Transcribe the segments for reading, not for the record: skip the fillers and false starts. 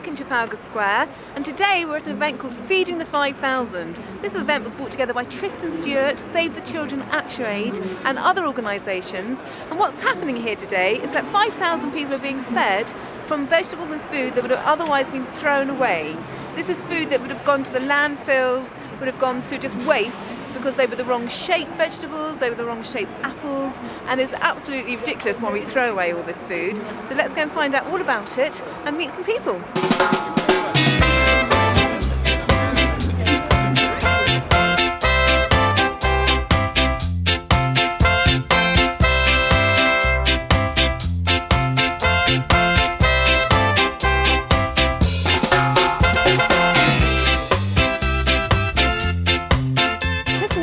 back in Trafalgar Square, and today we're at an event called Feeding the 5,000. This event was brought together by Tristan Stewart, Save the Children, ActuAid and other organisations, and what's happening here today is that 5,000 people are being fed from vegetables and food that would have otherwise been thrown away. This is food that would have gone to the landfills, would have gone to just waste because they were the wrong shaped vegetables, they were the wrong shaped apples, and it's absolutely ridiculous why we throw away all this food. So let's go and find out all about it and meet some people.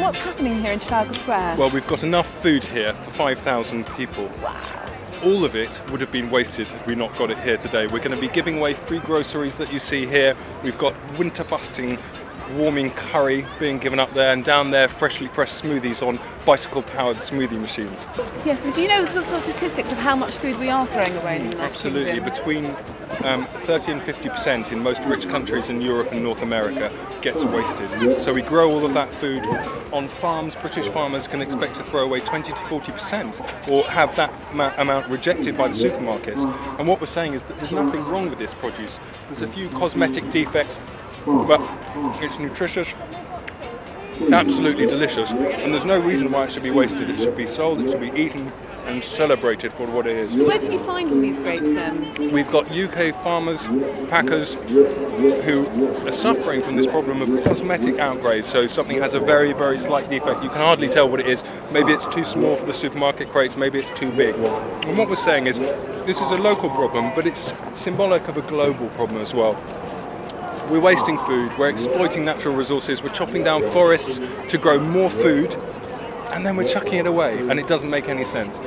What's happening here in Trafalgar Square? Well, we've got enough food here for 5,000 people. Wow. All of it would have been wasted had we not got it here today. We're going to be giving away free groceries that you see here. We've got winter-busting, warming curry being given up there, and down there freshly pressed smoothies on bicycle-powered smoothie machines. Yes, and do you know the sort of statistics of how much food we are throwing away in the United Absolutely. Kingdom? Between 30 and 50% in most rich countries in Europe and North America gets wasted. So we grow all of that food on farms. British farmers can expect to throw away 20 to 40% or have that amount rejected by the supermarkets. And what we're saying is that there's nothing wrong with this produce. There's a few cosmetic defects, but it's nutritious. It's absolutely delicious, and there's no reason why it should be wasted. It should be sold, it should be eaten and celebrated for what it is. Where did you find all these grapes then? We've got UK farmers, packers, who are suffering from this problem of cosmetic outgrades. So if something has a very, very slight defect, you can hardly tell what it is. Maybe it's too small for the supermarket crates, maybe it's too big. And what we're saying is, this is a local problem, but it's symbolic of a global problem as well. We're wasting food, we're exploiting natural resources, we're chopping down forests to grow more food, and then we're chucking it away, and it doesn't make any sense.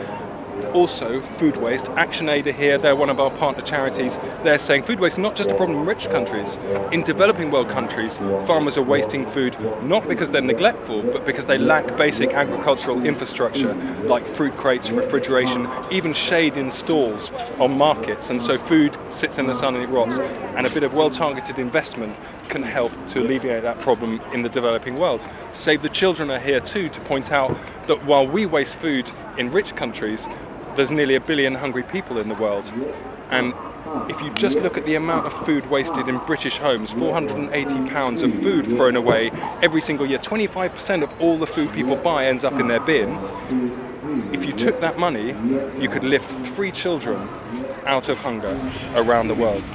Also, food waste. ActuAid are here, they're one of our partner charities. They're saying food waste is not just a problem in rich countries. In developing world countries, farmers are wasting food not because they're neglectful, but because they lack basic agricultural infrastructure like fruit crates, refrigeration, even shade in stalls on markets. And so food sits in the sun and it rots. And a bit of well-targeted investment can help to alleviate that problem in the developing world. Save the Children are here too to point out that while we waste food in rich countries, there's nearly 1 billion hungry people in the world. And if you just look at the amount of food wasted in British homes, 480 pounds of food thrown away every single year, 25% of all the food people buy ends up in their bin. If you took that money, you could lift 3 children out of hunger around the world.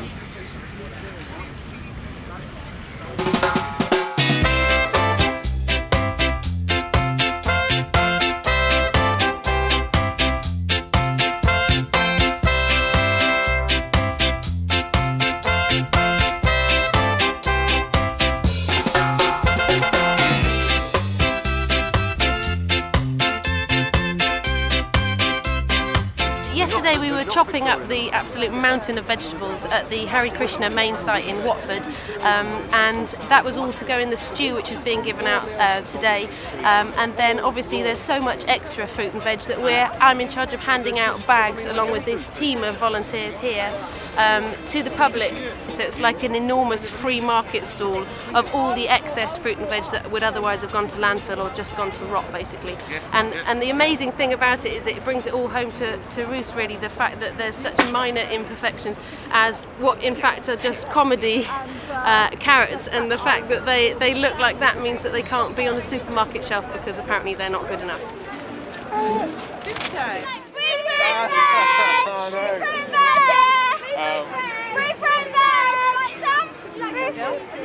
Yesterday we were chopping up the absolute mountain of vegetables at the Hare Krishna main site in Watford, and that was all to go in the stew which is being given out today. And then obviously there's so much extra fruit and veg that I'm in charge of handing out bags along with this team of volunteers here to the public. So it's like an enormous free market stall of all the excess fruit and veg that would otherwise have gone to landfill or just gone to rot basically. And the amazing thing about it is it brings it all home to roost really, the fact that there's such minor imperfections as what in fact are just comedy carrots, and the fact that they look like that means that they can't be on a supermarket shelf because apparently they're not good enough. Super time! Free fruit veg! Free fruit veg!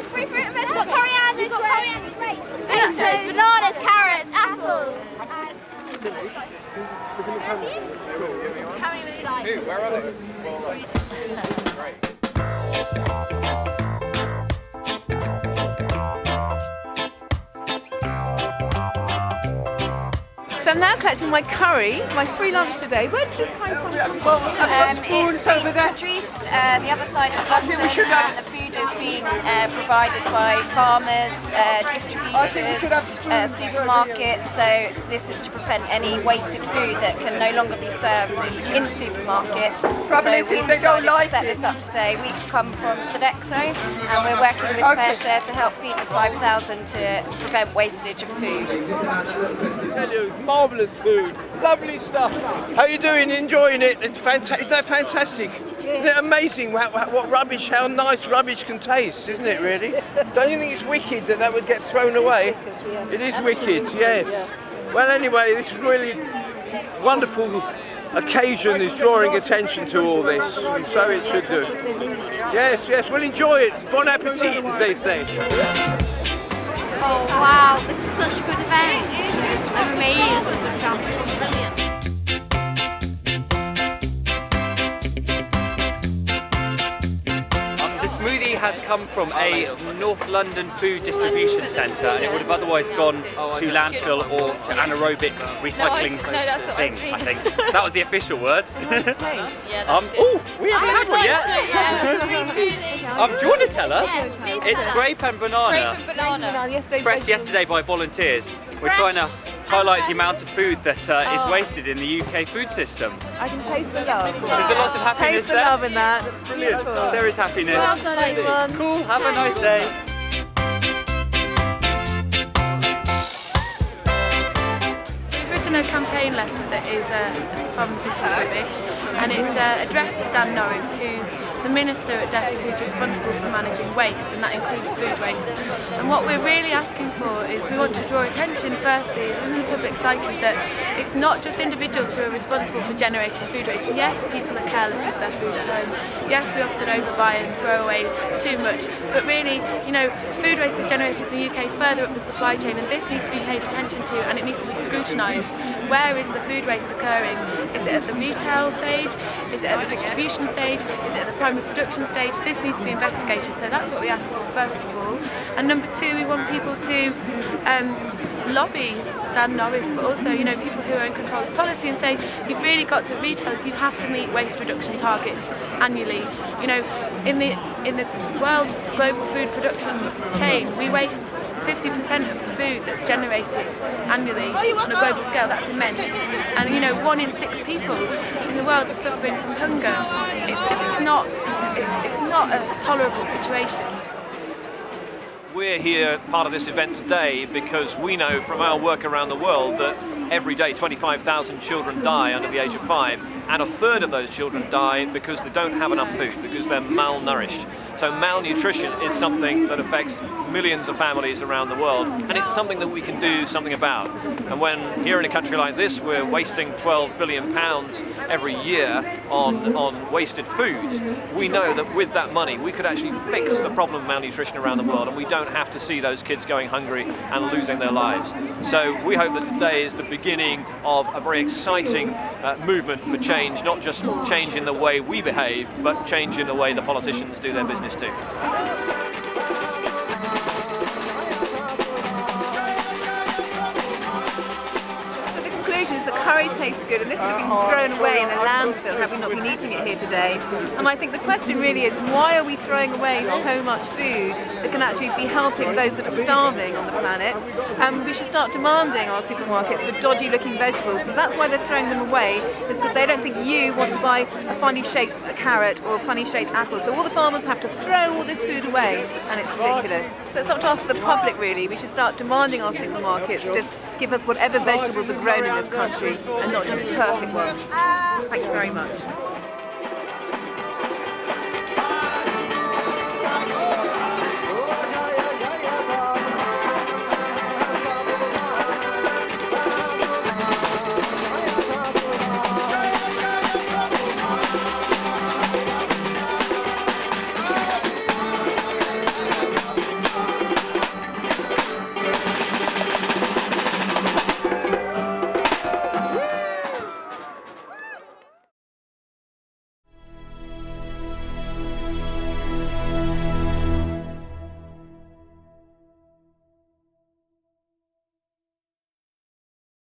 Free fruit veg! We've got coriander, potatoes, bananas, carrots, apples. How many would you like? Where are they? So I'm now collecting my curry, my free lunch today. Where did this curry come from? It's being produced the other side of London, and the food is being provided by farmers, distributors, supermarkets. So this is to prevent any wasted food that can no longer be served in supermarkets. So we've decided to set this up today. We've come from Sodexo and we're working with Fair Share to help feed the 5,000 to prevent wastage of food. Marvellous food, lovely stuff. How are you doing? Enjoying it? It's fantastic. Isn't that fantastic? Isn't it amazing what rubbish, how nice rubbish can taste, isn't it really? Don't you think it's wicked that would get thrown away? It is wicked, yes. Well anyway, this really wonderful occasion is drawing attention to all this, and so it should do. Yes, well enjoy it. Bon appetit, as they say. Oh wow, this is such a good event. I'm amazed. It's brilliant. The smoothie has come from a North London food distribution centre, and it would have otherwise gone to landfill or to anaerobic recycling thing, I think. That was the official word. Oh, we haven't had one yet. Do you want to tell us? It's grape and banana. Pressed yesterday by volunteers. We're trying to highlight the amount of food that is wasted in the UK food system. I can taste the love. Is there lots of happiness Taste the there? love in that. That's Brilliant. beautiful. There is happiness. Well done, everyone. Cool. Have a nice day. We've written a campaign letter that is from This Is Rubbish, and it's addressed to Dan Norris, who's the Minister at DEFRA who's responsible for managing waste, and that includes food waste. And what we're really asking for is we want to draw attention firstly in the public psyche that it's not just individuals who are responsible for generating food waste. Yes, people are careless with their food at home. Yes, we often overbuy and throw away too much, but really, food waste is generated in the UK further up the supply chain, and this needs to be paid attention to, and it needs to be scrutinised. Where is the food waste occurring? Is it at the retail stage? Is it at the distribution stage? Is it at the primary production stage? This needs to be investigated, so that's what we ask for first of all. And number two, we want people to lobby Dan Norris, but also people who are in control of policy, and say you've really got to, retailers, you have to meet waste reduction targets annually. In the world global food production chain, we waste 50% of the food that's generated annually on a global scale. That's immense. And 1 in 6 people in the world are suffering from hunger. It's just not, it's not a tolerable situation. We're here, part of this event today, because we know from our work around the world that every day 25,000 children die under the age of 5, and a third of those children die because they don't have enough food, because they're malnourished. So malnutrition is something that affects millions of families around the world, and it's something that we can do something about. And when here in a country like this we're wasting £12 billion every year on wasted food, we know that with that money we could actually fix the problem of malnutrition around the world, and we don't have to see those kids going hungry and losing their lives. So we hope that today is the beginning of a very exciting movement for change, not just change in the way we behave, but change in the way the politicians do their business too. Is that curry tastes good, and this would have been thrown away in a landfill had we not been eating it here today. And I think the question really is why are we throwing away so much food that can actually be helping those that are starving on the planet? We should start demanding our supermarkets for dodgy looking vegetables, because that's why they're throwing them away, is because they don't think you want to buy a funny shaped carrot or a funny shaped apple. So all the farmers have to throw all this food away, and it's ridiculous. So it's up to us, the public really. We should start demanding our supermarkets just give us whatever vegetables are grown in this country, and not just perfect ones. Thank you very much.